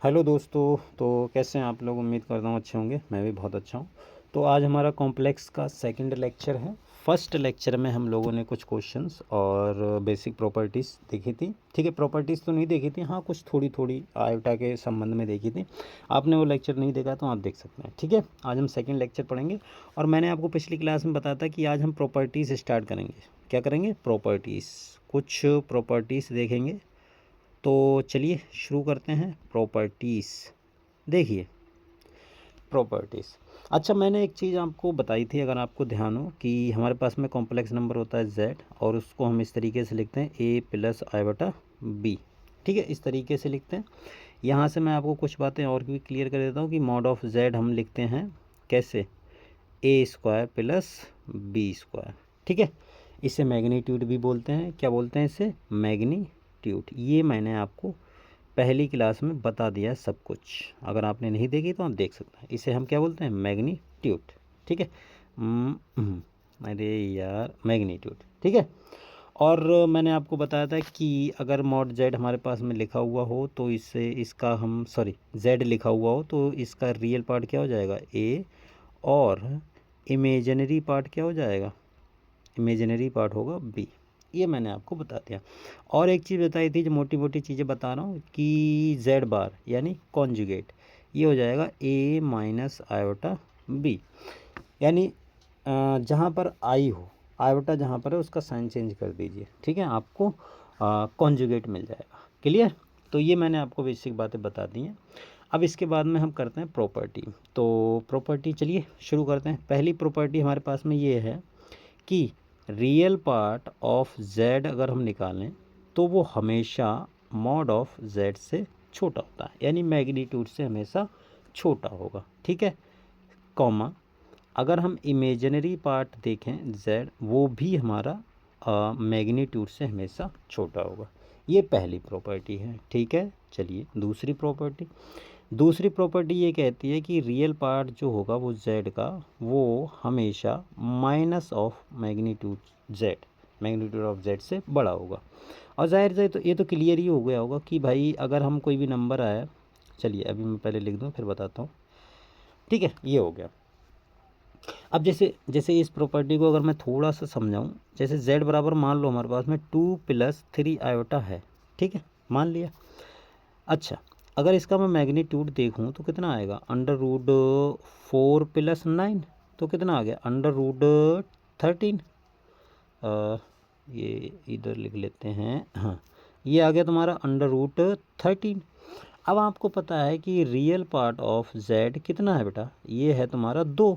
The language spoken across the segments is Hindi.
हेलो दोस्तों। तो कैसे हैं आप लोग? उम्मीद करता हूँ अच्छे होंगे। मैं भी बहुत अच्छा हूँ। तो आज हमारा कॉम्प्लेक्स का सेकंड लेक्चर है। फर्स्ट लेक्चर में हम लोगों ने कुछ क्वेश्चंस और बेसिक प्रॉपर्टीज़ देखी थी। ठीक है, प्रॉपर्टीज़ तो नहीं देखी थी, हाँ कुछ थोड़ी थोड़ी आयोटा के संबंध में देखी थी। आपने वो लेक्चर नहीं देखा तो आप देख सकते हैं। ठीक है, आज हम सेकेंड लेक्चर पढ़ेंगे। और मैंने आपको पिछली क्लास में बताया था कि आज हम प्रॉपर्टीज़ स्टार्ट करेंगे। क्या करेंगे? प्रॉपर्टीज़, कुछ प्रॉपर्टीज़ देखेंगे। तो चलिए शुरू करते हैं। प्रॉपर्टीज़ देखिए, प्रॉपर्टीज़। अच्छा, मैंने एक चीज़ आपको बताई थी, अगर आपको ध्यान हो, कि हमारे पास में कॉम्प्लेक्स नंबर होता है z और उसको हम इस तरीके से लिखते हैं a प्लस आई बटा बी। ठीक है, इस तरीके से लिखते हैं। यहाँ से मैं आपको कुछ बातें और भी क्लियर कर देता हूँ कि मॉड ऑफ z हम लिखते हैं कैसे? ए स्क्वायर प्लस बी स्क्वायर। ठीक है, इसे मैग्नीट्यूड भी बोलते हैं। क्या बोलते हैं इसे? मैग्नीट्यूड। ये मैंने आपको पहली क्लास में बता दिया है सब कुछ। अगर आपने नहीं देखी तो आप देख सकते हैं। इसे हम क्या बोलते हैं? मैग्नीट्यूड। ठीक है, अरे यार, मैग्नीट्यूड। ठीक है। और मैंने आपको बताया था कि अगर मॉड जेड हमारे पास में लिखा हुआ हो तो इससे इसका हम जेड लिखा हुआ हो तो इसका रियल पार्ट क्या हो जाएगा? ए, और इमेजिनरी पार्ट क्या हो जाएगा? इमेजिनरी पार्ट होगा बी। ये मैंने आपको बता दिया। और एक चीज़ बताई थी, जो मोटी मोटी चीज़ें बता रहा हूँ, कि जेड बार यानी कॉन्जुगेट, ये हो जाएगा ए माइनस आयोटा बी। यानी जहाँ पर आई हो, आयोटा जहाँ पर है उसका साइन चेंज कर दीजिए। ठीक है, आपको कॉन्जुगेट मिल जाएगा। क्लियर? तो ये मैंने आपको बेसिक बातें बता दी हैं। अब इसके बाद में हम करते हैं प्रॉपर्टी। तो प्रॉपर्टी चलिए शुरू करते हैं। पहली प्रॉपर्टी हमारे पास में ये है कि रियल पार्ट ऑफ z अगर हम निकालें तो वो हमेशा मॉड ऑफ z से छोटा होता है, यानी मैग्नीट्यूड से हमेशा छोटा होगा। ठीक है, कॉमा, अगर हम इमेजिनरी पार्ट देखें z, वो भी हमारा मैग्नीट्यूड से हमेशा छोटा होगा। ये पहली प्रॉपर्टी है। ठीक है, चलिए दूसरी प्रॉपर्टी ये कहती है कि रियल पार्ट जो होगा वो z का, वो हमेशा minus of magnitude z, magnitude of z से बड़ा होगा। और जाहिर से तो ये तो क्लियर ही हो गया होगा कि भाई अगर हम कोई भी नंबर आया, चलिए अभी मैं पहले लिख दूँ फिर बताता हूँ। ठीक है, ये हो गया। अब जैसे जैसे इस प्रॉपर्टी को अगर मैं थोड़ा सा समझाऊँ, जैसे z बराबर मान लो हमारे पास में 2 प्लस 3 आयोटा है। ठीक है, मान लिया। अच्छा, अगर इसका मैं मैग्नीट्यूड देखूं तो कितना आएगा? अंडर रूट 4 प्लस 9, तो कितना आ गया? Under root 13। ये इधर लिख लेते हैं, हाँ, ये आ गया तुम्हारा अंडर रूट 13। अब आपको पता है कि रियल पार्ट ऑफ z कितना है बेटा? ये है तुम्हारा 2,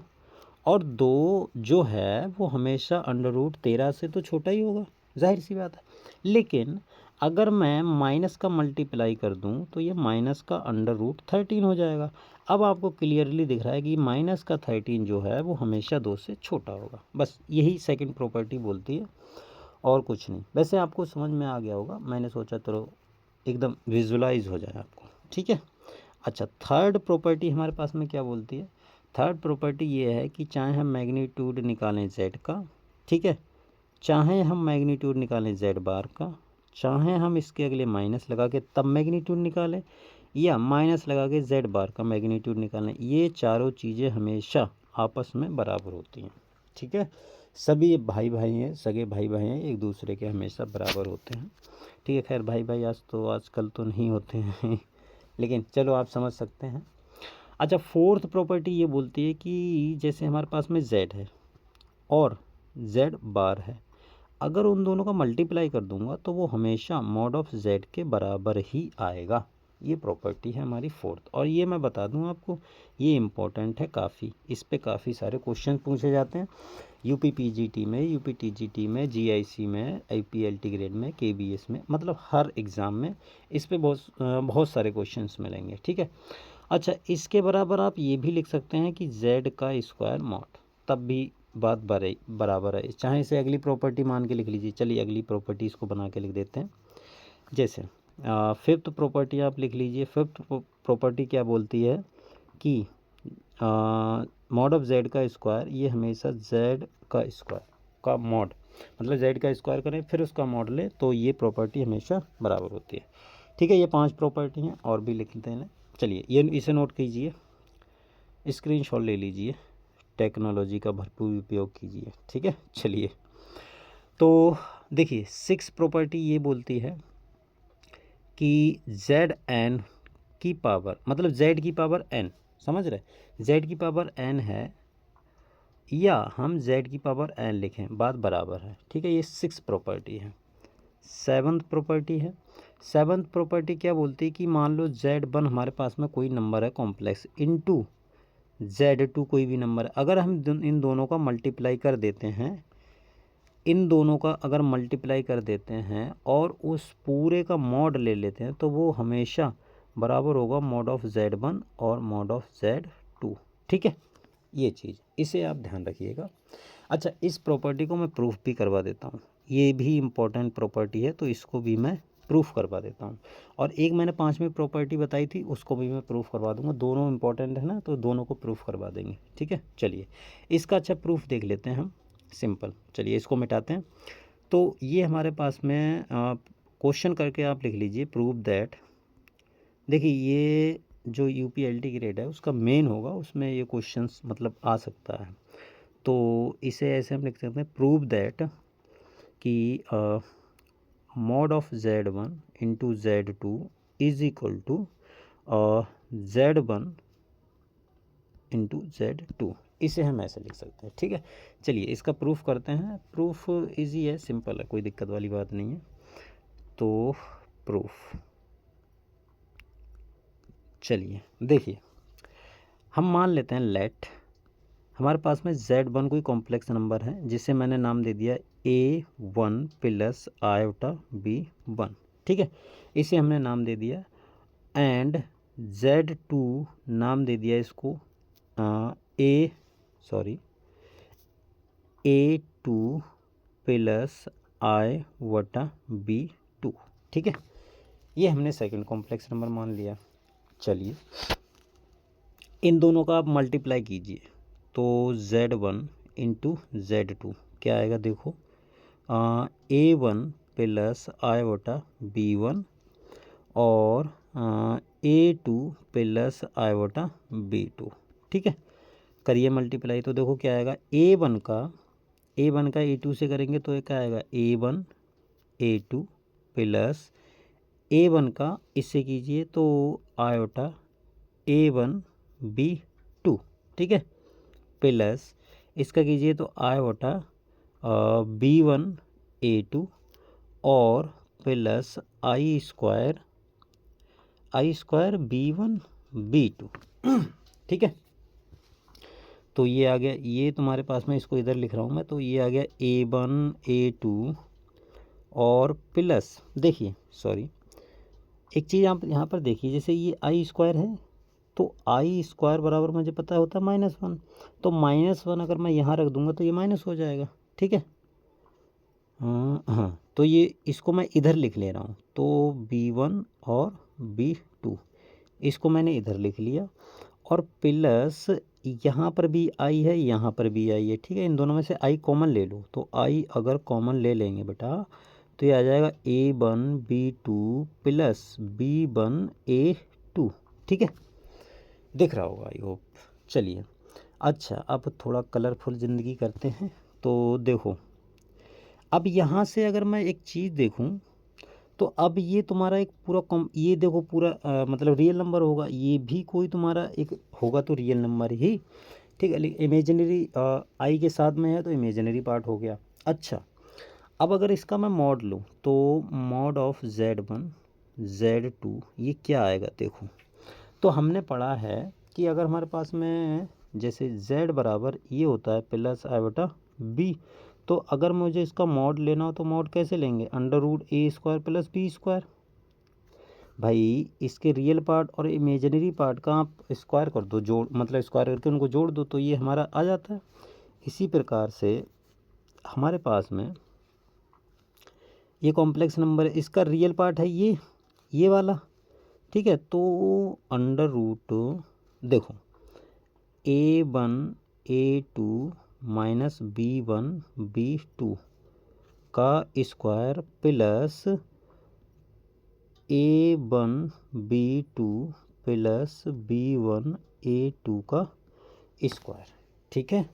और 2 जो है वो हमेशा अंडर रूट 13 से तो छोटा ही होगा, जाहिर सी बात है। लेकिन अगर मैं माइनस का मल्टीप्लाई कर दूं तो ये माइनस का अंडर रूट 13 हो जाएगा। अब आपको क्लियरली दिख रहा है कि माइनस का 13 जो है वो हमेशा 2 से छोटा होगा। बस यही सेकंड प्रॉपर्टी बोलती है, और कुछ नहीं। वैसे आपको समझ में आ गया होगा, मैंने सोचा तो एकदम विजुलाइज हो जाए आपको। ठीक है। अच्छा, थर्ड प्रॉपर्टी हमारे पास में क्या बोलती है? थर्ड प्रॉपर्टी ये है कि चाहे हम मैग्नीट्यूड निकालें z का, ठीक है, चाहे हम मैग्नीट्यूड निकालें z बार का, चाहे हम इसके अगले माइनस लगा के तब मैग्नीट्यूड निकालें, या माइनस लगा के z बार का मैग्नीट्यूड निकालें, ये चारों चीज़ें हमेशा आपस में बराबर होती हैं। ठीक है, सभी भाई भाई हैं, सगे भाई भाई हैं, एक दूसरे के हमेशा बराबर होते हैं। ठीक है, खैर भाई भाई आजकल तो नहीं होते हैं लेकिन चलो आप समझ सकते हैं। अच्छा, फोर्थ प्रॉपर्टी ये बोलती है कि जैसे हमारे पास में z है और z बार है, अगर उन दोनों का मल्टीप्लाई कर दूंगा तो वो हमेशा मॉड ऑफ z के बराबर ही आएगा। ये प्रॉपर्टी है हमारी फोर्थ। और ये मैं बता दूं आपको, ये इम्पोर्टेंट है काफ़ी, इस पे काफ़ी सारे क्वेश्चन पूछे जाते हैं यूपी पीजीटी में, यूपी टीजीटी में, जीआईसी में, आईपीएलटी ग्रेड में, केबीएस में, मतलब हर एग्ज़ाम में इस पे बहुत सारे क्वेश्चंस मिलेंगे। ठीक है। अच्छा, इसके बराबर आप ये भी लिख सकते हैं कि z का स्क्वायर मॉड, तब भी बात बराबर है। चाहे इसे अगली प्रॉपर्टी मान के लिख लीजिए। चलिए अगली प्रॉपर्टी इसको बना के लिख देते हैं। जैसे फिफ्थ प्रॉपर्टी आप लिख लीजिए। फिफ्थ प्रॉपर्टी क्या बोलती है कि मॉड ऑफ z का स्क्वायर, ये हमेशा z का स्क्वायर का मॉड, मतलब z का स्क्वायर करें फिर उसका मॉड लें तो ये प्रॉपर्टी हमेशा बराबर होती है। ठीक है, ये 5 प्रॉपर्टी हैं, और भी लिखते हैं। चलिए ये इसे नोट कीजिए, स्क्रीनशॉट ले लीजिए, टेक्नोलॉजी का भरपूर उपयोग कीजिए, ठीक है। चलिए तो देखिए 6 प्रॉपर्टी ये बोलती है कि जेड एन की पावर, मतलब जेड की पावर एन, समझ रहे, जेड की पावर एन है या हम जेड की पावर एन लिखें, बात बराबर है, ठीक है। ये 6 प्रॉपर्टी है। 7th प्रॉपर्टी है, 7th प्रॉपर्टी क्या बोलती है कि मान लो Z1 हमारे पास में कोई नंबर है कॉम्प्लेक्स, इनटू Z2 कोई भी नंबर है, अगर हम इन दोनों का मल्टीप्लाई कर देते हैं, इन दोनों का अगर मल्टीप्लाई कर देते हैं और उस पूरे का मॉड ले लेते हैं तो वो हमेशा बराबर होगा मॉड ऑफ Z1 और मॉड ऑफ Z2, ठीक है। ये चीज़ इसे आप ध्यान रखिएगा। अच्छा, इस प्रॉपर्टी को मैं प्रूफ भी करवा देता हूँ, ये भी इम्पोर्टेंट प्रॉपर्टी है तो इसको भी मैं प्रूफ करवा देता हूँ। और एक मैंने 5वीं प्रॉपर्टी बताई थी उसको भी मैं प्रूफ करवा दूंगा, दोनों इंपॉर्टेंट है ना, तो दोनों को प्रूफ करवा देंगे, ठीक है। चलिए इसका अच्छा प्रूफ देख लेते हैं हम, सिंपल। चलिए इसको मिटाते हैं। तो ये हमारे पास में क्वेश्चन करके आप लिख लीजिए, प्रूव दैट, देखिए ये जो UPLT ग्रेड है उसका मेन होगा, उसमें ये क्वेश्चंस मतलब आ सकता है। तो इसे ऐसे हम लिख सकते हैं, प्रूव दैट कि mod of Z1 into Z2 is equal to Z1 into Z2, इसे हम ऐसे लिख सकते हैं, ठीक है। चलिए इसका प्रूफ करते हैं। प्रूफ इजी है, सिंपल है, कोई दिक्कत वाली बात नहीं है। तो प्रूफ, चलिए देखिए हम मान लेते हैं लेट हमारे पास में Z1 कोई कॉम्प्लेक्स नंबर है जिसे मैंने नाम दे दिया A1 प्लस आयोटा B1, ठीक है, इसे हमने नाम दे दिया। एंड Z2 नाम दे दिया इसको A2 प्लस I/B2, ठीक है। ये हमने सेकंड कॉम्प्लेक्स नंबर मान लिया। चलिए इन दोनों का आप मल्टीप्लाई कीजिए, तो Z1 इंटू Z2 क्या आएगा, देखो A1 प्लस I/B1 और A2 प्लस I/B2, ठीक है। करिए मल्टीप्लाई, तो देखो क्या आएगा, A1 का A2 से करेंगे तो ये क्या आएगा, A1 A2 प्लस A1 का इससे कीजिए तो आयोटा A1 B2, ठीक है, प्लस इसका कीजिए तो आयोटा B1 A2 और plus I square B1 B2, ठीक है। तो ये आ गया, ये तुम्हारे पास में, इसको इधर लिख रहा हूँ मैं, तो ये आ गया A1 A2 और प्लस, देखिए सॉरी एक चीज़ आप यहाँ पर देखिए, जैसे ये I स्क्वायर है तो I स्क्वायर बराबर मुझे पता होता है -1, तो -1 अगर मैं यहाँ रख दूँगा तो ये माइनस हो जाएगा, ठीक है। हाँ तो ये इसको मैं इधर लिख ले रहा हूँ, तो B1 और B2 इसको मैंने इधर लिख लिया, और प्लस यहाँ पर भी I है, यहाँ पर भी I है, ठीक है। इन दोनों में से I कॉमन ले लो, तो I अगर कॉमन ले लेंगे बेटा तो ये आ जाएगा A1 B2 plus B1 A2, ठीक है, दिख रहा होगा आई होप। चलिए अच्छा, अब थोड़ा कलरफुल ज़िंदगी करते हैं। तो देखो अब यहाँ से अगर मैं एक चीज़ देखूँ तो अब ये तुम्हारा एक पूरा ये देखो पूरा मतलब रियल नंबर होगा, ये भी कोई तुम्हारा एक होगा तो रियल नंबर ही, ठीक है। लेकिन इमेजिनरी आई के साथ में है तो इमेजिनरी पार्ट हो गया। अच्छा अब अगर इसका मैं मॉड लूँ तो मॉड ऑफ Z1 Z2 ये क्या आएगा, देखो तो हमने पढ़ा है कि अगर हमारे पास में जैसे Z बराबर ये होता है प्लस I/B, तो अगर मुझे इसका मॉड लेना हो तो मॉड कैसे लेंगे, √A² प्लस B²। भाई इसके रियल पार्ट और इमेजिनरी पार्ट का आप स्क्वायर कर दो, जोड़ मतलब स्क्वायर करके उनको जोड़ दो तो ये हमारा आ जाता है। इसी प्रकार से हमारे पास में ये कॉम्प्लेक्स नंबर है, इसका रियल पार्ट है ये वाला, ठीक है। तो √ देखो A1 A2 minus B1 B2 का square plus A1 B2 plus B1A2 का स्क्वायर। ठीक है,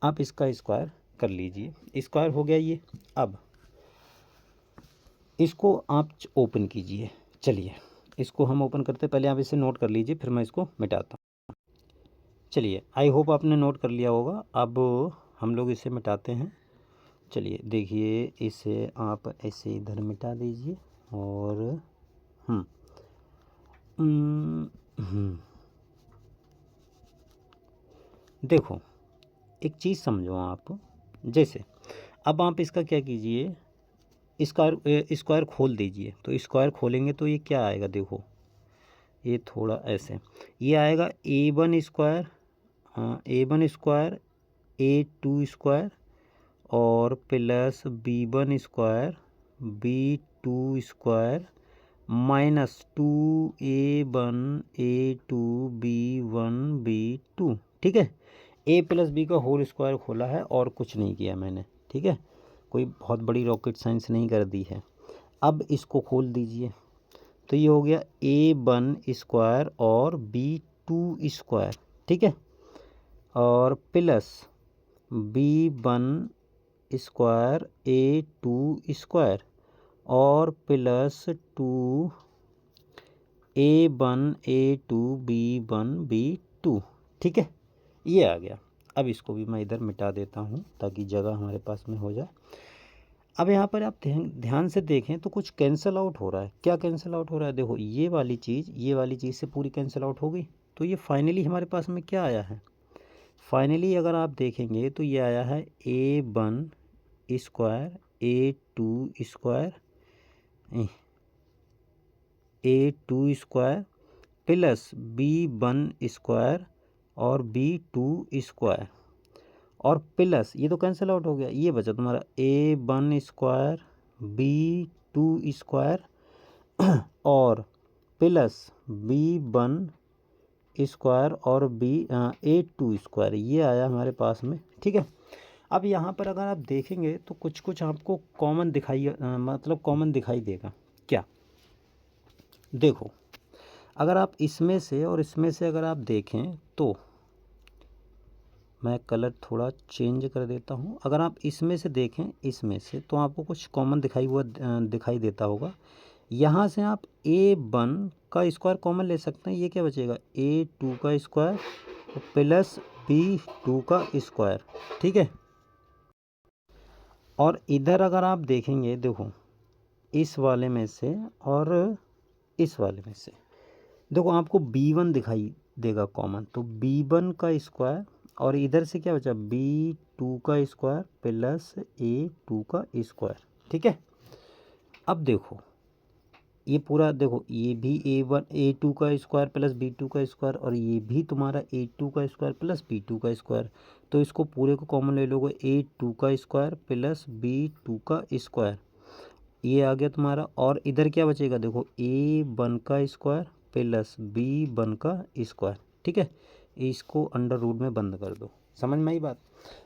आप इसका स्क्वायर कर लीजिए। स्क्वायर हो गया ये। अब इसको आप ओपन कीजिए। चलिए इसको हम ओपन करते, पहले आप इसे नोट कर लीजिए, फिर मैं इसको मिटाता हूँ। चलिए, आई होप आपने नोट कर लिया होगा। अब हम लोग इसे मिटाते हैं। चलिए देखिए, इसे आप ऐसे इधर मिटा दीजिए और हम्म हम्म, हम्म, देखो एक चीज़ समझो आप। जैसे अब आप इसका क्या कीजिए, स्क्वायर खोल दीजिए। तो स्क्वायर खोलेंगे तो ये क्या आएगा, देखो ये थोड़ा ऐसे, ये आएगा A1 square, A1 square A2 square और plus B1 square B2 square minus 2A1 A2 B1 B2। ठीक है, A प्लस बी का होल स्क्वायर खोला है और कुछ नहीं किया मैंने। ठीक है, कोई बहुत बड़ी रॉकेट साइंस नहीं कर दी है। अब इसको खोल दीजिए तो ये हो गया A1 स्क्वायर और B2 स्क्वायर। ठीक है, और plus B1 square A2 square और plus 2A1 A2 B1 B2। ठीक है, ये आ गया। अब इसको भी मैं इधर मिटा देता हूँ ताकि जगह हमारे पास में हो जाए। अब यहाँ पर आप ध्यान से देखें तो कुछ कैंसिल आउट हो रहा है। क्या कैंसिल आउट हो रहा है, देखो ये वाली चीज़ से पूरी कैंसिल आउट हो गई। तो ये फाइनली हमारे पास में क्या आया है, फाइनली अगर आप देखेंगे तो ये आया है A1 square A2 square A2 square plus B1 square और B2 स्क्वायर और प्लस ये तो कैंसिल आउट हो गया, ये बचा तुम्हारा A1 स्क्वायर B2 स्क्वायर और प्लस B1 स्क्वायर और A2 स्क्वायर, ये आया हमारे पास में। ठीक है, अब यहाँ पर अगर आप देखेंगे तो कुछ कुछ आपको कॉमन दिखाई मतलब कॉमन दिखाई देगा। क्या, देखो अगर आप इसमें से और इसमें से अगर आप देखें तो मैं कलर थोड़ा चेंज कर देता हूँ। अगर आप इसमें से देखें, इसमें से तो आपको कुछ कॉमन दिखाई देता होगा। यहाँ से आप A1 का स्क्वायर कॉमन ले सकते हैं। ये क्या बचेगा, A2 का स्क्वायर प्लस B2 का स्क्वायर। ठीक है, और इधर अगर आप देखेंगे, देखो इस वाले में से और इस वाले में से देखो आपको B1 दिखाई देगा कॉमन, तो B1 का स्क्वायर और इधर से क्या बचा B2 का स्क्वायर प्लस A2 का स्क्वायर। ठीक है, अब देखो ये पूरा, देखो ये भी A2 का स्क्वायर प्लस B2 का स्क्वायर और ये भी तुम्हारा A2 का स्क्वायर प्लस B2 का स्क्वायर। तो इसको पूरे को कॉमन ले लोगे, A2 का स्क्वायर प्लस B2 का स्क्वायर, ये आ गया तुम्हारा। और इधर क्या बचेगा, देखो A1 का स्क्वायर प्लस B1 का स्क्वायर। ठीक है, इसको अंडर रूट में बंद कर दो। समझ में आई बात।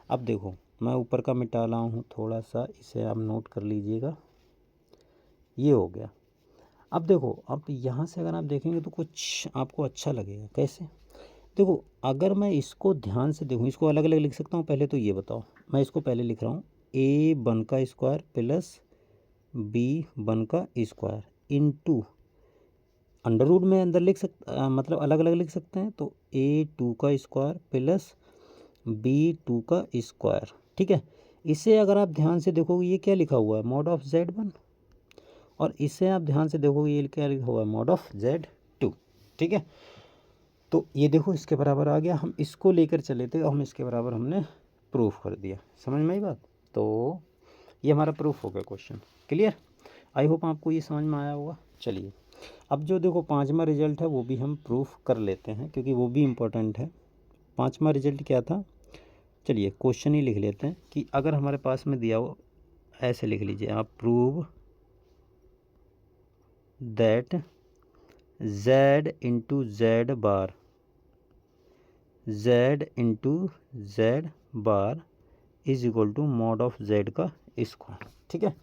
अब देखो मैं ऊपर का मिटा रहा हूँ थोड़ा सा, इसे आप नोट कर लीजिएगा। ये हो गया। अब देखो, अब यहाँ से अगर आप देखेंगे तो कुछ आपको अच्छा लगेगा। कैसे, देखो अगर मैं इसको ध्यान से देखूँ, इसको अलग अलग लिख सकता हूँ। पहले तो ये बताओ, मैं इसको पहले लिख रहा हूँ A1 का स्क्वायर प्लस B1 का स्क्वायर इनटू अंडर रूट में अंदर मतलब अलग अलग लिख सकते हैं। तो A2 का स्क्वायर प्लस B2 का स्क्वायर। ठीक है, इसे अगर आप ध्यान से देखोगे ये क्या लिखा हुआ है, मॉड ऑफ Z1, और इसे आप ध्यान से देखोगे ये क्या लिखा हुआ है, मॉड ऑफ Z2। ठीक है, तो ये देखो इसके बराबर आ गया। हम इसको लेकर चले थे, हम इसके बराबर हमने प्रूफ कर दिया। समझ में आई बात। तो ये हमारा प्रूफ हो गया क्वेश्चन। क्लियर, आई होप आपको ये समझ में आया होगा। चलिए अब जो देखो पांचवा रिजल्ट है वो भी हम प्रूफ कर लेते हैं क्योंकि वो भी इम्पोर्टेंट है। पांचवा रिजल्ट क्या था, चलिए क्वेश्चन ही लिख लेते हैं कि अगर हमारे पास में दिया हो, ऐसे लिख लीजिए आप, prove that Z into Z bar is equal to mod of Z का स्क्वायर। ठीक है,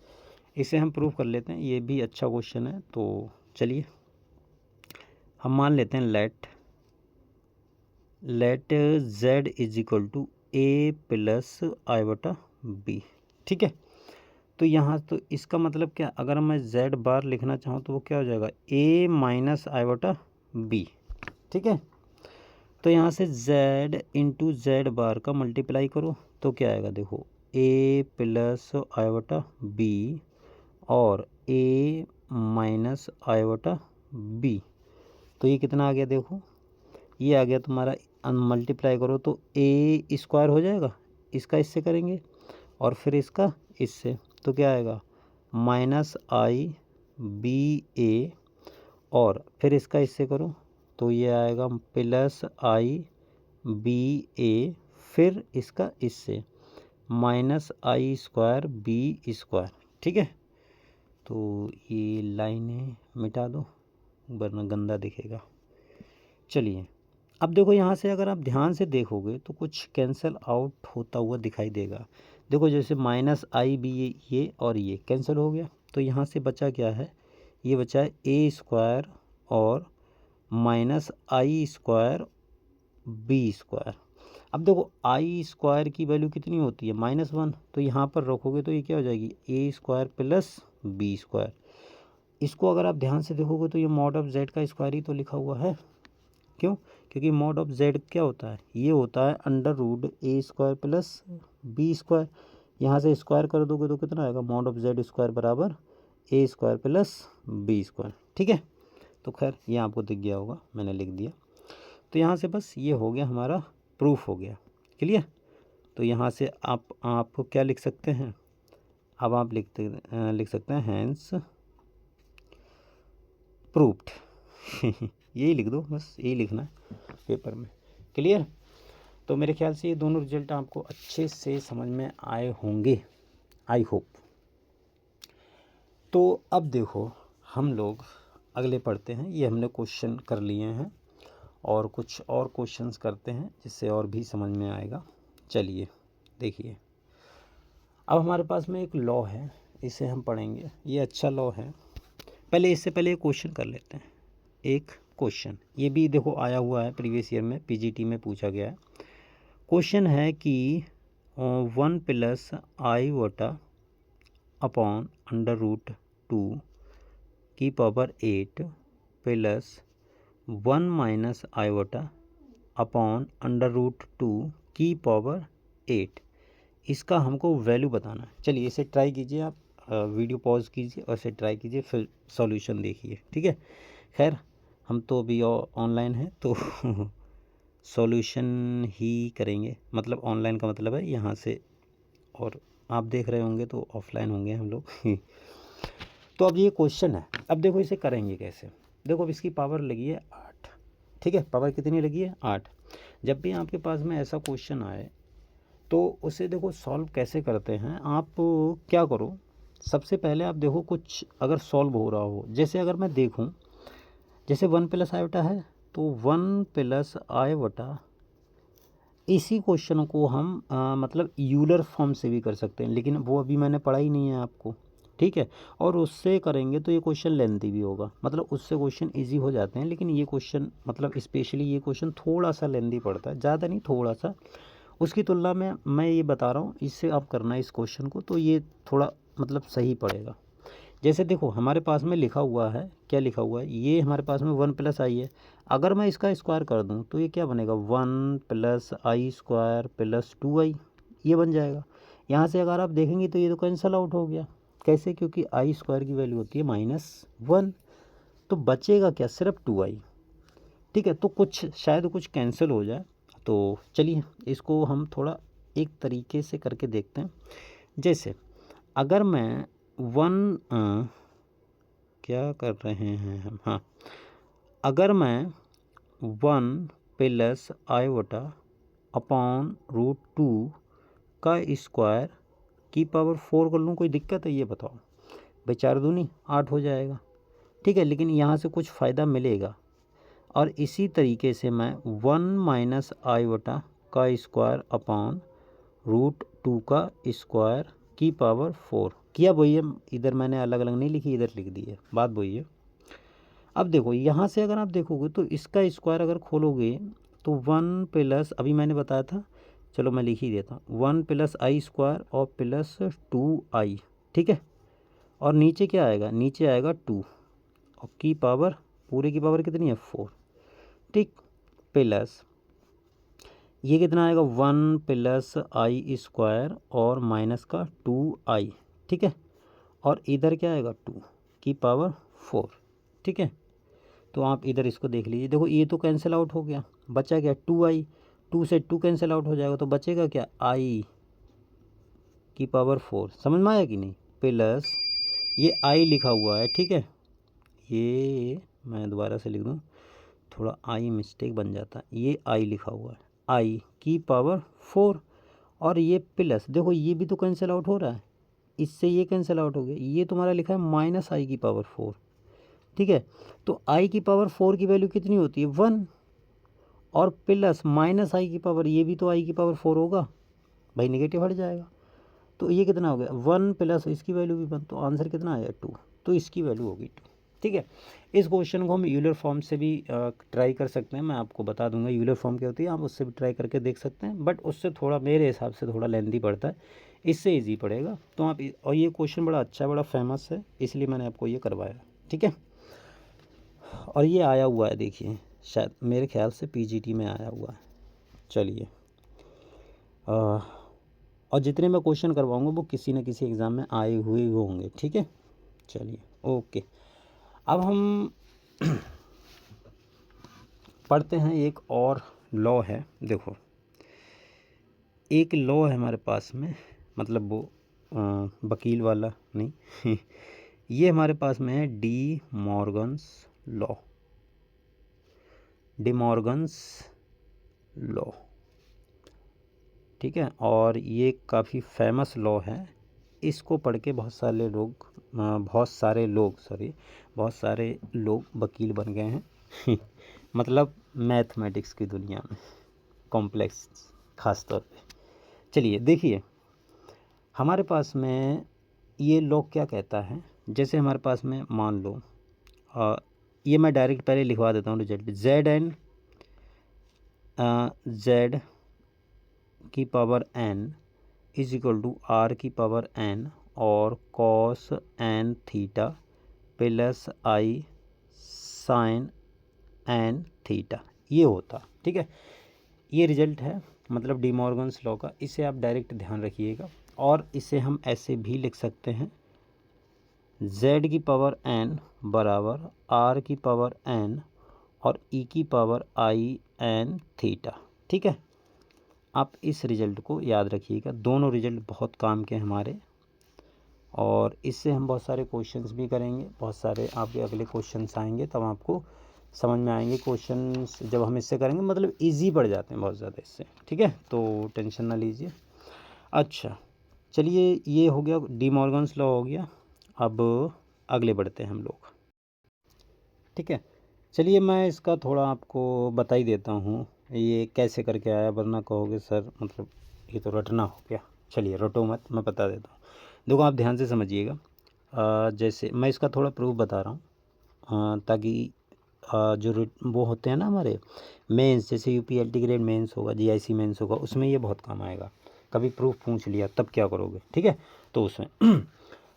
इसे हम प्रूव कर लेते हैं। ये भी अच्छा क्वेश्चन है। तो चलिए हम मान लेते हैं let z is equal to a plus i बटा बी। ठीक है, तो यहाँ तो इसका मतलब क्या, अगर मैं z बार लिखना चाहूँ तो वो क्या हो जाएगा, a माइनस आई बटा बी। ठीक है, तो यहाँ से z इंटू जेड बार का मल्टीप्लाई करो तो क्या आएगा, देखो a प्लस आई बटा बी और a माइनस आई बटा बी। तो ये कितना आ गया, देखो ये आ गया तुम्हारा, मल्टीप्लाई करो तो a स्क्वायर हो जाएगा, इसका इससे करेंगे और फिर इसका इससे, तो क्या आएगा माइनस आई बी ए और फिर इसका इससे करो तो ये आएगा प्लस आई बी ए, फिर इसका इससे माइनस आई स्क्वायर बी स्क्वायर। ठीक है, तो ये लाइनें मिटा दो वरना गंदा दिखेगा। चलिए अब देखो यहाँ से अगर आप ध्यान से देखोगे तो कुछ कैंसिल आउट होता हुआ दिखाई देगा। देखो जैसे माइनस आई बी ये और ये कैंसिल हो गया, तो यहाँ से बचा क्या है, ये बचा है ए स्क्वायर और माइनस आई स्क्वायर बी स्क्वायर। अब देखो आई स्क्वायर की वैल्यू कितनी होती है, -1, तो यहाँ पर रखोगे तो ये क्या हो जाएगी, ए स्क्वायर प्लस बी स्क्वायर। इसको अगर आप ध्यान से देखोगे तो ये मॉड ऑफ जेड का स्क्वायर ही तो लिखा हुआ है। क्यों, क्योंकि मॉड ऑफ जेड क्या होता है, ये होता है अंडर रूट ए स्क्वायर प्लस बी स्क्वायर। यहाँ से स्क्वायर कर दोगे तो कितना आएगा, मॉड ऑफ जेड स्क्वायर बराबर ए स्क्वायर प्लस बी स्क्वायर। ठीक है, तो खैर ये आपको दिख गया होगा, मैंने लिख दिया। तो यहाँ से बस ये हो गया, हमारा प्रूफ हो गया, क्लियर। तो यहाँ से आप क्या लिख सकते हैं, अब आप लिख सकते हैं हैंस प्रूफ्ड यही लिख दो, बस यही लिखना है पेपर में, क्लियर। तो मेरे ख्याल से ये दोनों रिजल्ट आपको अच्छे से समझ में आए होंगे, आई होप। तो अब देखो हम लोग अगले पढ़ते हैं, ये हमने क्वेश्चन कर लिए हैं और कुछ और क्वेश्चंस करते हैं जिससे और भी समझ में आएगा। चलिए देखिए, अब हमारे पास में एक लॉ है, इसे हम पढ़ेंगे, ये अच्छा लॉ है। पहले इससे पहले एक क्वेश्चन कर लेते हैं, एक क्वेश्चन ये भी देखो आया हुआ है प्रीवियस ईयर में, पीजीटी में पूछा गया है। क्वेश्चन है कि 1 प्लस आई वटा अपॉन अंडर रूट 2 की पावर 8 प्लस 1 माइनस आई वटा अपॉन अंडर रूट 2 की पावर 8, इसका हमको वैल्यू बताना है। चलिए इसे ट्राई कीजिए, आप वीडियो पॉज कीजिए और इसे ट्राई कीजिए, फिर सॉल्यूशन देखिए। ठीक है, खैर हम तो अभी ऑनलाइन हैं तो सॉल्यूशन ही करेंगे, मतलब ऑनलाइन का मतलब है यहाँ से, और आप देख रहे होंगे तो ऑफलाइन होंगे हम लोग तो अब ये क्वेश्चन है, अब देखो इसे करेंगे कैसे। देखो अब इसकी पावर लगी है 8, ठीक है, पावर कितनी लगी है 8। जब भी आपके पास में ऐसा क्वेश्चन आए तो उसे देखो सॉल्व कैसे करते हैं। आप क्या करो, सबसे पहले आप देखो कुछ अगर सॉल्व हो रहा हो, जैसे अगर मैं देखूं, जैसे 1 प्लस आई वटा है तो 1 प्लस आई वटा, इसी क्वेश्चन को हम मतलब यूलर फॉर्म से भी कर सकते हैं, लेकिन वो अभी मैंने पढ़ा ही नहीं है आपको। ठीक है, और उससे करेंगे तो ये क्वेश्चन लेंथी भी होगा, मतलब उससे क्वेश्चन इजी हो जाते हैं, लेकिन ये क्वेश्चन मतलब स्पेशली ये क्वेश्चन थोड़ा सा लेंथी पड़ता है, ज़्यादा नहीं थोड़ा सा। उसकी तुलना में मैं ये बता रहा हूँ, इससे आप करना है इस क्वेश्चन को तो ये थोड़ा मतलब सही पड़ेगा। जैसे देखो हमारे पास में लिखा हुआ है, क्या लिखा हुआ है, ये हमारे पास में 1 प्लस आई है, अगर मैं इसका स्क्वायर कर दूं तो ये क्या बनेगा, 1 प्लस आई स्क्वायर प्लस 2i, ये बन जाएगा। यहाँ से अगर आप देखेंगे तो ये तो कैंसल आउट हो गया, कैसे, क्योंकि आई स्क्वायर की वैल्यू होती है -1, तो बचेगा क्या, सिर्फ 2i। ठीक है, तो कुछ शायद कुछ कैंसिल हो जाए, तो चलिए इसको हम थोड़ा एक तरीके से करके देखते हैं। जैसे अगर मैं क्या कर रहे हैं हम, हाँ, अगर मैं 1 प्लस आई वटा अपॉन रूट 2 का स्क्वायर की पावर 4 कर लूँ, कोई दिक्कत है ये बताओ भाई, 4 दूनी 8 हो जाएगा। ठीक है, लेकिन यहाँ से कुछ फ़ायदा मिलेगा, और इसी तरीके से मैं 1 माइनस आई वटा का स्क्वायर अपॉन रूट 2 का स्क्वायर की पावर 4 किया, वही है, इधर मैंने अलग अलग नहीं लिखी, इधर लिख दी है, बात वही है। अब देखो यहाँ से अगर आप देखोगे तो इसका स्क्वायर अगर खोलोगे तो 1 प्लस, अभी मैंने बताया था, चलो मैं लिख ही देता हूँ, 1 प्लस आई स्क्वायर और प्लस 2i, ठीक है। और नीचे क्या आएगा, नीचे आएगा 2 और की पावर, पूरे की पावर कितनी है 4, ठीक, प्लस ये कितना आएगा 1 प्लस आई स्क्वायर और माइनस का 2i, ठीक है। और इधर क्या आएगा 2 की पावर 4, ठीक है। तो आप इधर इसको देख लीजिए, देखो ये तो कैंसिल आउट हो गया, बचा क्या 2i, 2 से 2 कैंसिल आउट हो जाएगा तो बचेगा क्या i की पावर 4, समझ में आया कि नहीं। प्लस ये i लिखा हुआ है, ठीक है, ये मैं दोबारा से लिख दूँ, थोड़ा i मिस्टेक बन जाता है, ये i लिखा हुआ है, i की पावर 4, और ये प्लस, देखो ये भी तो कैंसिल आउट हो रहा है, इससे ये कैंसिल आउट हो गया, ये तुम्हारा लिखा है माइनस आई की पावर 4, ठीक है। तो आई की पावर 4 की वैल्यू कितनी होती है 1, और प्लस माइनस आई की पावर, ये भी तो आई की पावर 4 होगा भाई, नेगेटिव हट जाएगा, तो ये कितना हो गया 1 प्लस इसकी वैल्यू भी 1, तो आंसर कितना आया 2, तो इसकी वैल्यू होगी 2, ठीक है। इस क्वेश्चन को हम यूलर फॉर्म से भी ट्राई कर सकते हैं, मैं आपको बता दूंगा यूलर फॉर्म क्या होती है, आप उससे भी ट्राई करके देख सकते हैं, बट उससे थोड़ा मेरे हिसाब से थोड़ा लेंथी पड़ता है, इससे ईजी पड़ेगा। तो आप, और ये क्वेश्चन बड़ा अच्छा है, बड़ा फेमस है, इसलिए मैंने आपको ये करवाया, ठीक है। और ये आया हुआ है, देखिए शायद मेरे ख्याल से पीजीटी में आया हुआ है। चलिए, और जितने मैं क्वेश्चन करवाऊंगा वो किसी न किसी एग्ज़ाम में आए हुए होंगे, ठीक है। चलिए ओके, अब हम पढ़ते हैं, एक और लॉ है, देखो एक लॉ है हमारे पास में, मतलब वो वकील वाला नहीं ये हमारे पास में है D Morgan's law, D Morgan's law, ठीक है। और ये काफ़ी फेमस लॉ है, इसको पढ़ के बहुत सारे लोग वकील बन गए हैं मतलब मैथमेटिक्स की दुनिया में, कॉम्प्लेक्स ख़ास तौर पे। चलिए देखिए, हमारे पास में ये लॉ क्या कहता है, जैसे हमारे पास में मान लो, ये मैं डायरेक्ट पहले लिखवा देता हूँ रिजल्ट, z की power n is equal to r की पावर n और cos n theta plus i sine n theta, ये होता, ठीक है। ये रिजल्ट है मतलब डी मॉर्गन्स लॉ का, इसे आप डायरेक्ट ध्यान रखिएगा। और इसे हम ऐसे भी लिख सकते हैं, z की पावर n बराबर r की पावर n और e की पावर i n थीटा, ठीक है। आप इस रिज़ल्ट को याद रखिएगा, दोनों रिज़ल्ट बहुत काम के हमारे, और इससे हम बहुत सारे क्वेश्चंस भी करेंगे, बहुत सारे आपके अगले क्वेश्चंस आएंगे, तब आपको समझ में आएंगे क्वेश्चंस जब हम इससे करेंगे, मतलब इजी पड़ जाते हैं बहुत ज़्यादा इससे, ठीक है, तो टेंशन ना लीजिए। अच्छा चलिए, ये हो गया डी मॉर्गन्स लॉ हो गया, अब अगले बढ़ते हैं हम लोग, ठीक है। चलिए मैं इसका थोड़ा आपको बता ही देता हूँ ये कैसे करके आया, वरना कहोगे सर मतलब ये तो रटना हो गया। चलिए रटो मत, मैं बता देता हूँ, देखो आप ध्यान से समझिएगा। जैसे मैं इसका थोड़ा प्रूफ बता रहा हूँ, ताकि जो वो होते हैं ना हमारे मेंस, जैसे यूपीएलटी ग्रेड मेंस होगा, जीआईसी मेंस होगा, उसमें ये बहुत काम आएगा। कभी प्रूफ पूछ लिया तब क्या करोगे, ठीक है, तो उसमें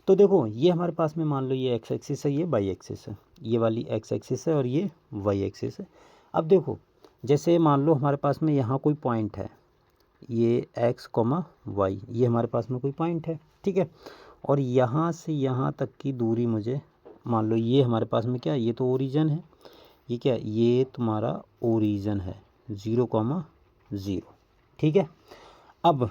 तो देखो ये हमारे पास में मान लो ये एक्स एक्सिस है, ये वाई एक्सिस है, ये वाली एक्स एक्सिस है और ये वाई एक्सिस है। अब देखो जैसे मान लो हमारे पास में यहाँ कोई पॉइंट है, ये x, y, ये हमारे पास में कोई पॉइंट है, ठीक है। और यहाँ से यहाँ तक की दूरी मुझे मान लो, ये हमारे पास में क्या, ये तो ओरिजिन है, ये क्या, ये तुम्हारा ओरिजिन है 0,0, ठीक है। अब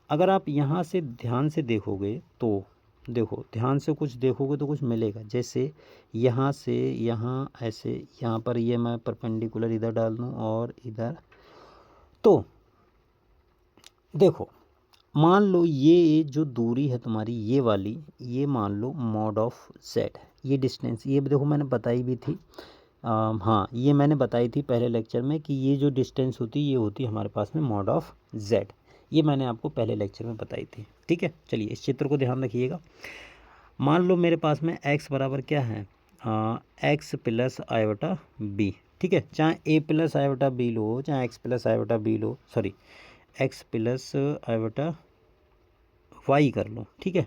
अगर आप यहाँ से ध्यान से देखोगे तो देखो, ध्यान से कुछ देखोगे तो कुछ मिलेगा, जैसे यहाँ से यहाँ ऐसे, यहाँ पर ये मैं परपेंडिकुलर इधर डाल दूँ और इधर, तो देखो मान लो ये जो दूरी है तुम्हारी ये वाली, ये मान लो मॉड ऑफ z है, ये डिस्टेंस, ये देखो मैंने बताई भी थी, हाँ ये मैंने बताई थी पहले लेक्चर में कि ये जो डिस्टेंस होती है ये होती है हमारे पास में मॉड ऑफ z, ये मैंने आपको पहले लेक्चर में बताई थी, ठीक है। चलिए इस चित्र को ध्यान रखिएगा, मान लो मेरे पास में x बराबर क्या है, एक्स प्लस आई बटा बी, ठीक है, चाहे ए प्लस आई बटा बी लो, चाहे एक्स प्लस आई बटा B low, sorry x plus i बटा वाई कर लो, ठीक है।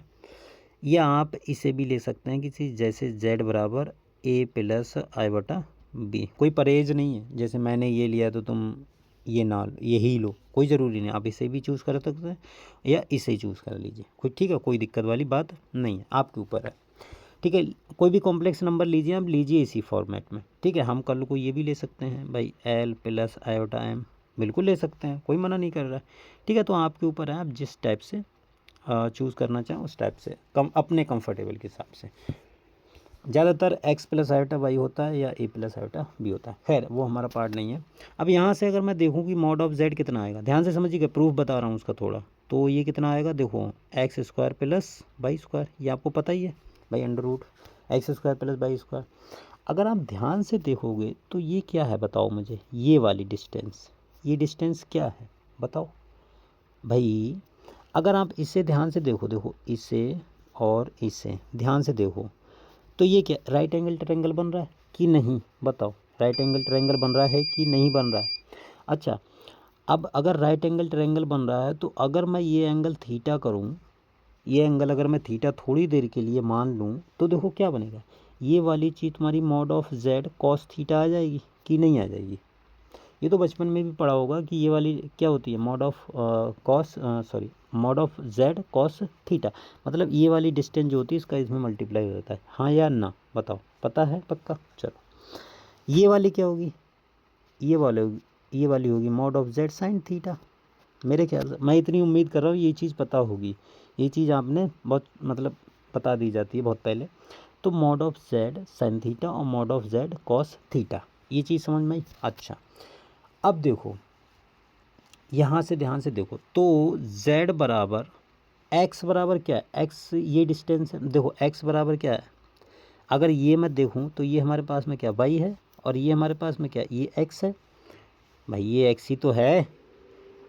या आप इसे भी ले सकते हैं किसी जैसे z बराबर ए प्लस आई बटा बी, कोई परहेज नहीं है, जैसे मैंने ये लिया तो तुम ये ना यही लो, कोई ज़रूरी नहीं, आप इसे भी चूज़ कर सकते हैं या इसे चूज़ कर लीजिए, कोई ठीक है, कोई दिक्कत वाली बात नहीं है, आपके ऊपर है, ठीक है। कोई भी कॉम्प्लेक्स नंबर लीजिए, आप लीजिए इसी फॉर्मेट में, ठीक है। हम कल को ये भी ले सकते हैं भाई एल प्लस आई बटा एम, बिल्कुल ले सकते हैं, कोई मना नहीं कर रहा है, ठीक है। तो आपके ऊपर है, आप जिस टाइप से चूज़ करना चाहें उस टाइप से, अपने कंफर्टेबल के हिसाब से। ज़्यादातर एक्स प्लस आयोटा वाई होता है या ए प्लस आयोटा बी होता है, खैर वो हमारा पार्ट नहीं है। अब यहाँ से अगर मैं देखूँ कि मॉड ऑफ जेड कितना आएगा, ध्यान से समझिएगा, प्रूफ बता रहा हूँ उसका थोड़ा, तो ये कितना आएगा, देखो X square plus Y square, ये आपको पता ही है भाई, under root X square plus Y square. अगर आप ध्यान से देखोगे तो ये क्या है बताओ मुझे, ये वाली डिस्टेंस, ये डिस्टेंस क्या है बताओ भाई। अगर आप इसे ध्यान से देखो, देखो इसे और इसे ध्यान से देखो, तो ये क्या राइट एंगल ट्रायंगल बन रहा है कि नहीं बताओ, राइट एंगल ट्रायंगल बन रहा है कि नहीं बन रहा है। अच्छा, अब अगर राइट एंगल ट्रायंगल बन रहा है तो अगर मैं ये एंगल थीटा करूँ, ये एंगल अगर मैं थीटा थोड़ी देर के लिए मान लूँ, तो देखो क्या बनेगा, ये वाली चीज़ तुम्हारी mod of z cos theta आ जाएगी कि नहीं आ जाएगी। ये तो बचपन में भी पढ़ा होगा कि ये वाली क्या होती है, mod of cos, sorry mod of z cos theta, मतलब ये वाली डिस्टेंस जो होती है इसका इसमें मल्टीप्लाई हो जाता है, हाँ या ना बताओ, पता है पक्का। चलो ये वाली क्या होगी, ये वाली होगी, ये वाली होगी mod of z sine theta. मेरे ख्याल से मैं इतनी उम्मीद कर रहा हूँ ये चीज़ पता होगी, ये चीज़ आपने बहुत मतलब बता दी जाती है बहुत पहले। तो mod of z sine theta और mod of z cos theta, ये चीज़ समझ में आई। अच्छा अब देखो यहाँ से ध्यान से देखो, तो z बराबर x बराबर क्या है, x ये डिस्टेंस है, देखो x बराबर क्या है, अगर ये मैं देखूँ तो ये हमारे पास में क्या y है और ये हमारे पास में क्या ये x है, भाई ये x ही तो है।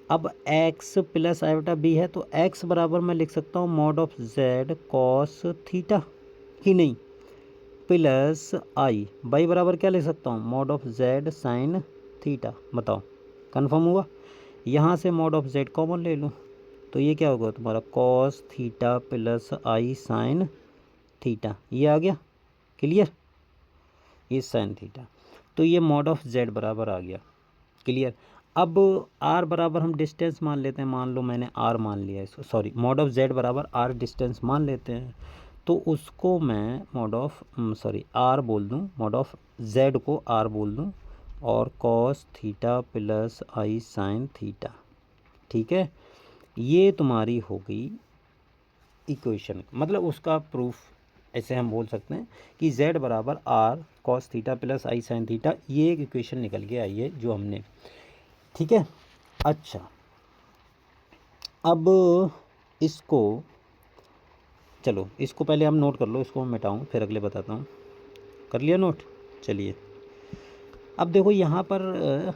अब x प्लस आई बटा बी है तो x बराबर मैं लिख सकता हूँ mod of z cos theta कि नहीं, प्लस आई y बराबर क्या लिख सकता हूँ mod of z sine theta, बताओ कन्फर्म हुआ। यहाँ से मॉड ऑफ जेड कॉमन ले लूँ तो ये क्या होगा तुम्हारा cos theta plus I sine theta, ये आ गया क्लियर, ये साइन थीटा, तो ये मॉड ऑफ जेड बराबर आ गया क्लियर। अब आर बराबर हम डिस्टेंस मान लेते हैं, मान लो मैंने आर मान लिया इसको, सॉरी मॉड ऑफ जेड बराबर आर डिस्टेंस मान लेते हैं, तो उसको मैं मॉड ऑफ सॉरी आर बोल दूँ, मॉड ऑफ जेड को आर बोल दूँ और cos theta plus I sine theta, ठीक है। ये तुम्हारी हो गई इक्वेशन, मतलब उसका प्रूफ ऐसे हम बोल सकते हैं कि z बराबर R cos theta plus I sine theta, ये एक इक्वेशन निकल के आई है जो हमने, ठीक है। अच्छा अब इसको चलो इसको पहले हम नोट कर लो, इसको मैं मिटाऊँ फिर अगले बताता हूँ, कर लिया नोट। चलिए अब देखो यहाँ पर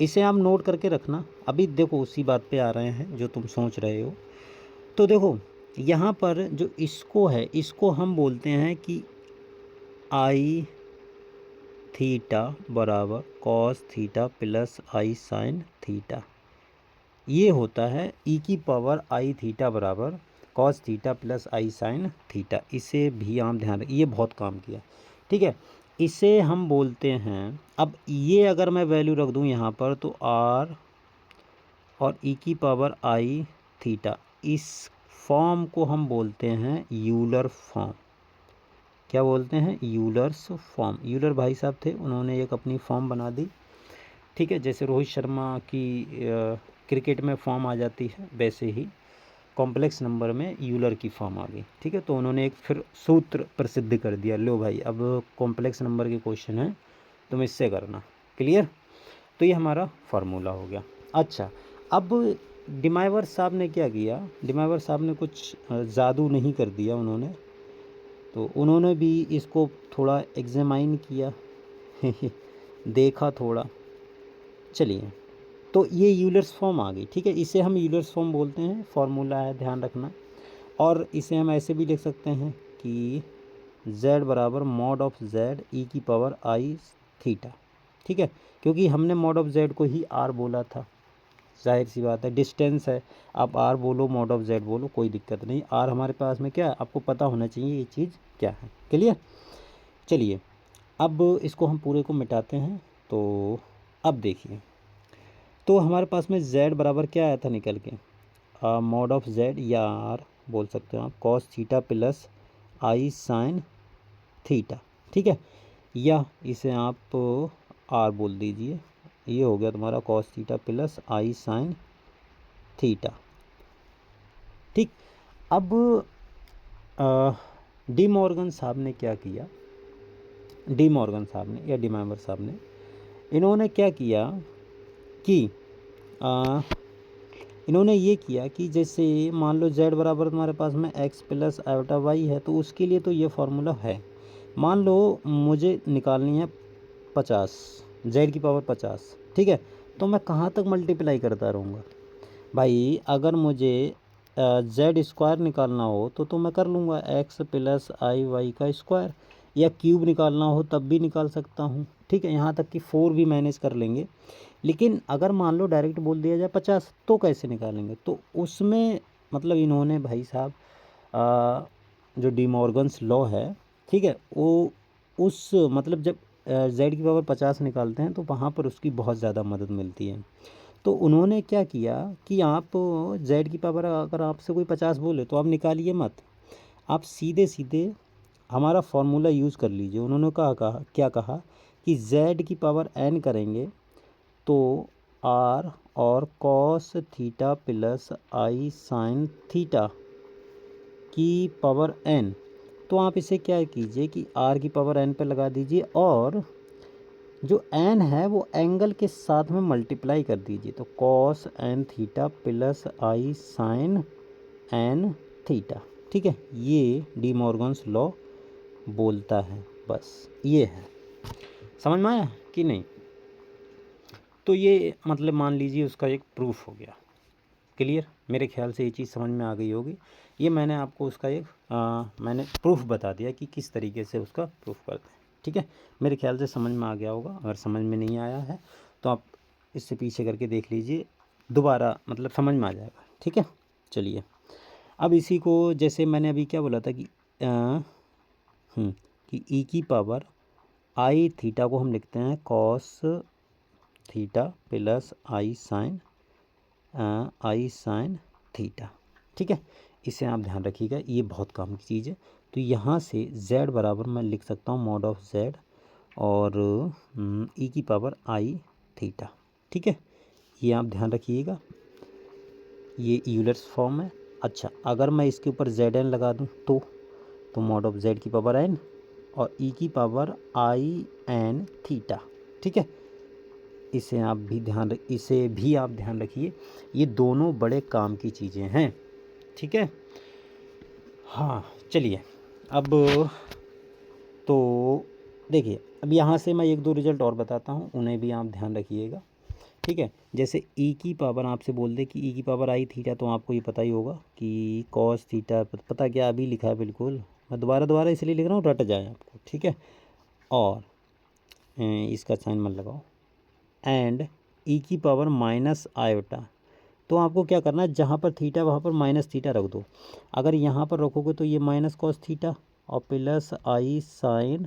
इसे आप नोट करके रखना, अभी देखो उसी बात पे आ रहे हैं जो तुम सोच रहे हो। तो देखो यहाँ पर जो इसको है इसको हम बोलते हैं कि आई थीटा बराबर cos theta plus I sine theta, ये होता है ई की पावर आई थीटा बराबर cos theta plus I sine theta, इसे भी आप ध्यान रखिए, ये बहुत काम किया, ठीक है। इसे हम बोलते हैं, अब ये अगर मैं वैल्यू रख दूँ यहाँ पर तो आर और ई की पावर आई थीटा, इस फॉर्म को हम बोलते हैं यूलर फॉर्म। क्या बोलते हैं, यूलर्स फॉर्म। यूलर भाई साहब थे, उन्होंने एक अपनी फॉर्म बना दी, ठीक है, जैसे रोहित शर्मा की क्रिकेट में फॉर्म आ जाती है वैसे ही कॉम्प्लेक्स नंबर में यूलर की फॉर्म आ गई, ठीक है। तो उन्होंने एक फिर सूत्र प्रसिद्ध कर दिया, लो भाई अब कॉम्प्लेक्स नंबर के क्वेश्चन हैं तुम इससे करना, क्लियर। तो ये हमारा फार्मूला हो गया। अच्छा अब डिमाइवर साहब ने क्या किया, डिमाइवर साहब ने कुछ जादू नहीं कर दिया उन्होंने, तो उन्होंने भी इसको थोड़ा एग्जामाइन किया देखा थोड़ा, चलिए तो ये यूलर्स फॉर्म आ गई, ठीक है। इसे हम यूलर्स फॉर्म बोलते हैं, फार्मूला है ध्यान रखना। और इसे हम ऐसे भी लिख सकते हैं कि z बराबर मॉड ऑफ z ई की पावर आई थीटा, ठीक है, क्योंकि हमने मॉड ऑफ z को ही r बोला था, जाहिर सी बात है, डिस्टेंस है, आप r बोलो मॉड ऑफ z बोलो कोई दिक्कत नहीं, r हमारे पास में क्या है आपको पता होना चाहिए ये चीज़ क्या है, क्लियर। चलिए अब इसको हम पूरे को मिटाते हैं। तो अब देखिए, तो हमारे पास में z बराबर क्या आया था निकल के, मॉड ऑफ z या r बोल सकते हो आप, cos theta plus I sine theta, ठीक है, या इसे आप r बोल दीजिए, ये हो गया तुम्हारा cos theta plus I sine theta, ठीक। अब डी मॉर्गन साहब ने क्या किया, डी मॉर्गन साहब ने या डिमाइवर साहब ने, इन्होंने क्या किया कि इन्होंने ये किया कि जैसे मान लो z बराबर तुम्हारे पास में x प्लस आयोटा वाई है, तो उसके लिए तो ये फार्मूला है। मान लो मुझे निकालनी है 50, z की पावर 50, ठीक है, तो मैं कहाँ तक मल्टीप्लाई करता रहूँगा भाई, अगर मुझे जेड स्क्वायर निकालना हो तो मैं कर लूँगा एक्स प्लस आई वाई का स्क्वायर, या क्यूब निकालना हो तब भी निकाल सकता हूँ, ठीक है, यहाँ तक कि 4 भी मैनेज कर लेंगे। लेकिन अगर मान लो डायरेक्ट बोल दिया जाए 50, तो कैसे निकालेंगे, तो उसमें मतलब इन्होंने भाई साहब जो डी मॉर्गन्स लॉ है, ठीक है, वो उस मतलब जब जेड की पावर 50 निकालते हैं तो वहाँ पर उसकी बहुत ज़्यादा मदद मिलती है। तो उन्होंने क्या किया कि आप जेड की पावर अगर आपसे कोई 50 बोले तो आप निकालिए मत, आप सीधे सीधे हमारा फार्मूला यूज़ कर लीजिए। उन्होंने कहा क्या कहा कि जेड की पावर एन करेंगे तो आर और cos theta plus I sine theta की पावर एन, तो आप इसे क्या कीजिए कि आर की पावर एन पे लगा दीजिए, और जो एन है वो एंगल के साथ में मल्टीप्लाई कर दीजिए, तो cos N theta plus I sign N theta, ठीक है, ये डी मॉर्गन्स लॉ बोलता है, बस ये है, समझ में आया कि नहीं। तो ये मतलब मान लीजिए उसका एक प्रूफ हो गया, क्लियर, मेरे ख्याल से ये चीज़ समझ में आ गई होगी। ये मैंने आपको उसका एक मैंने प्रूफ बता दिया कि किस तरीके से उसका प्रूफ करते हैं, ठीक है, मेरे ख्याल से समझ में आ गया होगा। अगर समझ में नहीं आया है तो आप इससे पीछे करके देख लीजिए, दोबारा मतलब समझ में आ जाएगा, ठीक है। चलिए अब इसी को जैसे मैंने अभी क्या बोला था कि ई की पावर आई थीटा को हम लिखते हैं cos theta plus I sine theta, ठीक है, इसे आप ध्यान रखिएगा, ये बहुत काम की चीज़ है। तो यहाँ से z बराबर मैं लिख सकता हूँ मॉड ऑफ z और ई की पावर आई थीटा, ठीक है, ये आप ध्यान रखिएगा, ये यूलर्स फॉर्म है। अच्छा, अगर मैं इसके ऊपर जेड एन लगा दूँ तो मॉड ऑफ z की पावर n और ई की पावर आई एन थीटा, ठीक है, इसे भी आप ध्यान रखिए, ये दोनों बड़े काम की चीज़ें हैं, ठीक है। हाँ चलिए अब तो देखिए, अब यहाँ से मैं 1-2 रिजल्ट और बताता हूँ, उन्हें भी आप ध्यान रखिएगा, ठीक है। जैसे ई की पावर आपसे बोल दे कि ई की पावर आई थीटा, तो आपको ये पता ही होगा कि कॉस थीटा, पता क्या अभी लिखा है, बिल्कुल मैं दोबारा इसलिए लिख रहा हूँ रट जाए आपको, ठीक है, और इसका साइन मत लगाओ, एंड ई की पावर माइनस आयोटा, तो आपको क्या करना है, जहाँ पर थीटा वहाँ पर माइनस थीटा रख दो, अगर यहाँ पर रखोगे तो ये माइनस कॉस थीटा और प्लस आई साइन,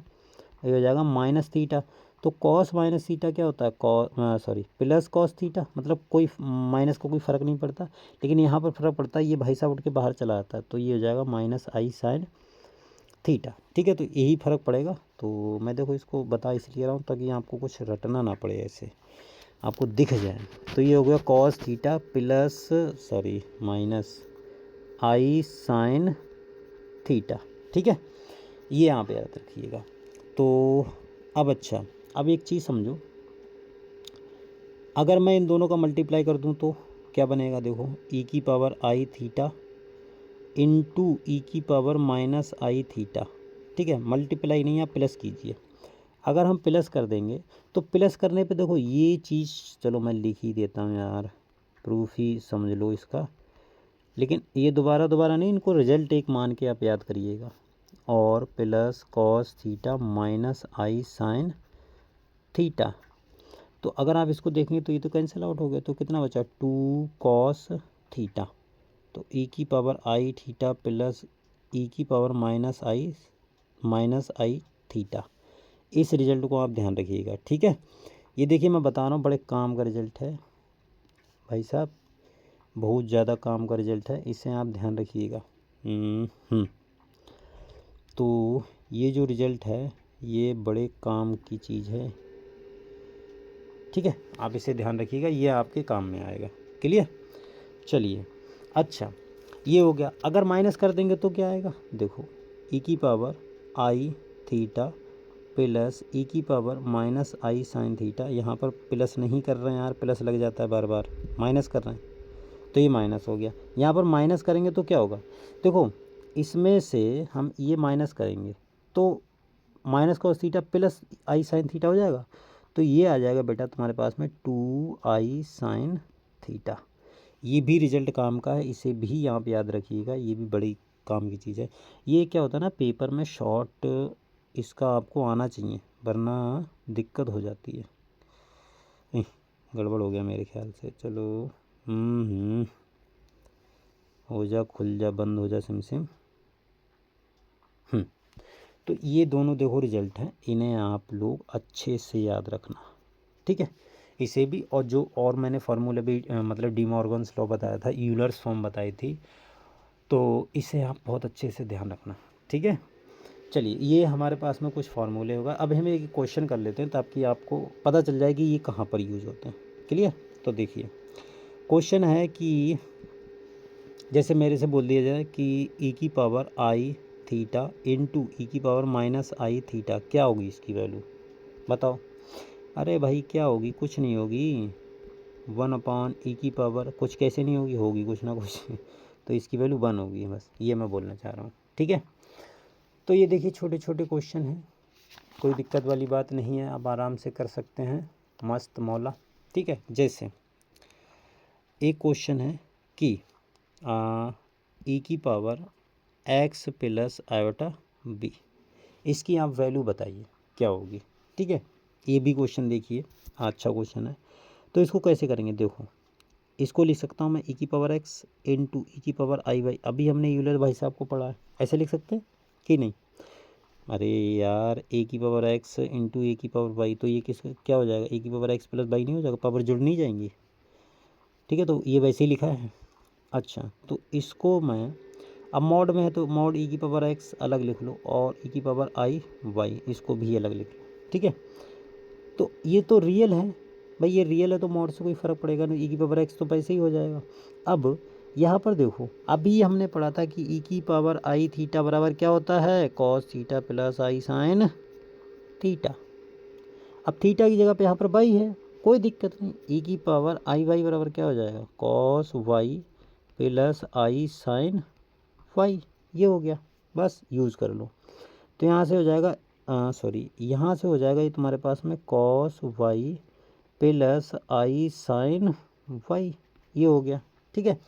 ये हो जाएगा माइनस थीटा, तो कॉस माइनस थीटा क्या होता है, प्लस कॉस थीटा, मतलब कोई माइनस को कोई फ़र्क नहीं पड़ता, लेकिन यहाँ पर फ़र्क पड़ता है, ये भाई साहब उठ के बाहर चला आता है, तो ये हो जाएगा माइनस आई साइन थीटा, ठीक है, तो यही फ़र्क पड़ेगा। तो मैं देखो इसको बता इसलिए रहा हूँ ताकि आपको कुछ रटना ना पड़े, ऐसे आपको दिख जाए। तो ये हो गया कॉस थीटा प्लस माइनस आई साइन थीटा, ठीक है, ये आप याद रखिएगा। तो अब अच्छा, अब एक चीज़ समझो, अगर मैं इन दोनों का मल्टीप्लाई कर दूं तो क्या बनेगा, देखो ई की पावर आई थीटा इंटू ई की पावर माइनस आई थीटा, ठीक है, मल्टीप्लाई नहीं आप प्लस कीजिए, अगर हम प्लस कर देंगे तो प्लस करने पे देखो ये चीज़, चलो मैं लिख ही देता हूँ यार, प्रूफ ही समझ लो इसका, लेकिन ये दोबारा नहीं, इनको रिजल्ट एक मान के आप याद करिएगा, और प्लस कॉस थीटा माइनस आई साइन थीटा। तो अगर आप इसको देखेंगे तो ये तो कैंसिल आउट हो गया, तो कितना बचा 2 कॉस थीटा। तो ई की पावर आई थीटा प्लस ई की पावर माइनस आई थीटा। इस रिजल्ट को आप ध्यान रखिएगा, ठीक है। ये देखिए मैं बता रहा हूँ बड़े काम का रिजल्ट है भाई साहब, बहुत ज़्यादा काम का रिजल्ट है, इसे आप ध्यान रखिएगा। तो ये जो रिजल्ट है ये बड़े काम की चीज़ है, ठीक है। आप इसे ध्यान रखिएगा, ये आपके काम में आएगा। क्लियर? चलिए, अच्छा ये हो गया। अगर माइनस कर देंगे तो क्या आएगा, देखो ई की पावर आई थीटा प्लस ई की पावर माइनस आई साइन थीटा। यहाँ पर प्लस नहीं कर रहे हैं यार, प्लस लग जाता है बार बार, माइनस कर रहे हैं तो ये माइनस हो गया। यहाँ पर माइनस करेंगे तो क्या होगा, देखो इसमें से हम ये माइनस करेंगे तो minus cos theta plus I sine theta हो जाएगा। तो ये आ जाएगा बेटा तुम्हारे पास में 2 आई साइन थीटा। ये भी रिजल्ट काम का है, इसे भी यहाँ पे याद रखिएगा, ये भी बड़ी काम की चीज़ है। ये क्या होता है ना, पेपर में शॉर्ट इसका आपको आना चाहिए वरना दिक्कत हो जाती है। गड़बड़ हो गया मेरे ख्याल से, चलो हो जा, खुल जा, बंद हो जा, सिम सिम। तो ये दोनों देखो रिजल्ट हैं, इन्हें आप लोग अच्छे से याद रखना, ठीक है। इसे भी, और जो और मैंने फार्मूला भी मतलब डी मॉर्गन्स लॉ बताया था, यूलर्स फॉर्म बताई थी, तो इसे आप बहुत अच्छे से ध्यान रखना, ठीक है। चलिए, ये हमारे पास में कुछ फार्मूले होगा। अब हम एक क्वेश्चन कर लेते हैं ताकि आपको पता चल जाए कि ये कहाँ पर यूज होते हैं। क्लियर? तो देखिए क्वेश्चन है कि जैसे मेरे से बोल दिया जाए कि ई की पावर आई थीटा इंटू ई की पावर माइनस आई थीटा, क्या होगी इसकी वैल्यू बताओ। अरे भाई क्या होगी, कुछ नहीं होगी, 1 ई की पावर, कुछ कैसे नहीं होगी, होगी कुछ ना कुछ तो इसकी वैल्यू 1 होगी, बस ये मैं बोलना चाह रहा हूँ, ठीक है। तो ये देखिए छोटे छोटे क्वेश्चन हैं, कोई दिक्कत वाली बात नहीं है, आप आराम से कर सकते हैं, मस्त मौला, ठीक है। जैसे एक क्वेश्चन है कि ई की power X plus iota B, इसकी आप वैल्यू बताइए क्या होगी, ठीक है। ये भी क्वेश्चन देखिए, अच्छा क्वेश्चन है। तो इसको कैसे करेंगे, देखो इसको लिख सकता हूँ मैं ई की पावर एक्स इंटू ई की पावर आई वाई, अभी हमने यूलर भाई साहब को पढ़ा है, ऐसे लिख सकते हैं कि नहीं। अरे यार ए की पावर एक्स इंटू ए की पावर वाई, तो ये किस क्या हो जाएगा, ए की पावर एक्स प्लस वाई नहीं हो जाएगा, पावर जुड़ नहीं जाएंगी, ठीक है। तो ये वैसे ही लिखा है। अच्छा तो इसको मैं, अब मॉड में है तो मॉड ई की पावर एक्स अलग लिख लो और ई की पावर आई वाई इसको भी अलग लिख लो, ठीक है। तो ये तो रियल है भाई, ये रियल है तो मॉड से कोई फ़र्क पड़ेगा नहीं, ई की पावर एक्स तो वैसे ही हो जाएगा। अब यहाँ पर देखो, अभी हमने पढ़ा था कि ई की पावर आई थीटा बराबर क्या होता है, cos theta plus I sine theta. अब थीटा की जगह पे यहाँ पर वाई है, कोई दिक्कत नहीं, ई की पावर आई वाई बराबर क्या हो जाएगा, cos Y plus I sign Y, ये हो गया, बस यूज़ कर लो। तो यहाँ से हो जाएगा सॉरी यहाँ से हो जाएगा ये तुम्हारे पास में cos Y plus I sign Y, ये हो गया, ठीक है।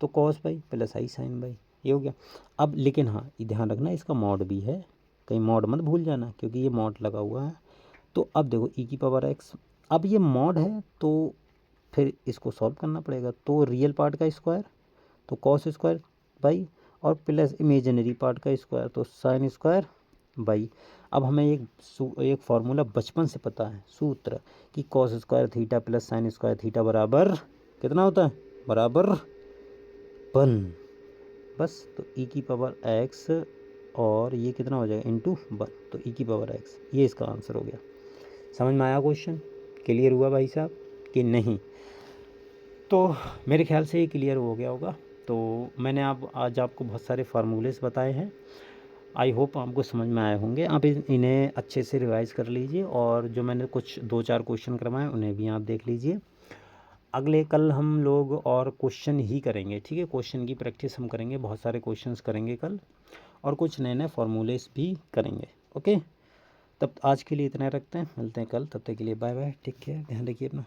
तो cos Y plus I sign Y, ये हो गया। अब लेकिन हाँ ये ध्यान रखना इसका मॉड भी है, कहीं मॉड मत भूल जाना क्योंकि ये मॉड लगा हुआ है। तो अब देखो ई की पावर एक्स, अब ये मॉड है तो फिर इसको सॉल्व करना पड़ेगा, तो रियल पार्ट का स्क्वायर तो कॉस स्क्वायर बाई, और प्लस इमेजिनरी पार्ट का स्क्वायर तो साइन स्क्वायर बाई। अब हमें एक फार्मूला बचपन से पता है, सूत्र कि cos square theta plus sine square theta बराबर कितना होता है, बराबर 1, बस। तो ई की पावर एक्स और ये कितना हो जाएगा इंटू 1, तो ई की पावर एक्स, ये इसका आंसर हो गया। समझ में आया क्वेश्चन, क्लियर हुआ भाई साहब कि नहीं। तो मेरे ख्याल से ये क्लियर हो गया होगा। तो मैंने आज आपको बहुत सारे फार्मूलेस बताए हैं, आई होप आपको समझ में आए होंगे। आप इन्हें अच्छे से रिवाइज़ कर लीजिए और जो मैंने कुछ 2-4 क्वेश्चन करवाए उन्हें भी आप देख लीजिए। अगले कल हम लोग और क्वेश्चन ही करेंगे, ठीक है, क्वेश्चन की प्रैक्टिस हम करेंगे, बहुत सारे क्वेश्चंस करेंगे कल और कुछ नए नए फार्मूलेस भी करेंगे। ओके, तब आज के लिए इतना रखते हैं, मिलते हैं कल, तब तक के लिए बाय बाय, टेक केयर, ध्यान रखिए अपना।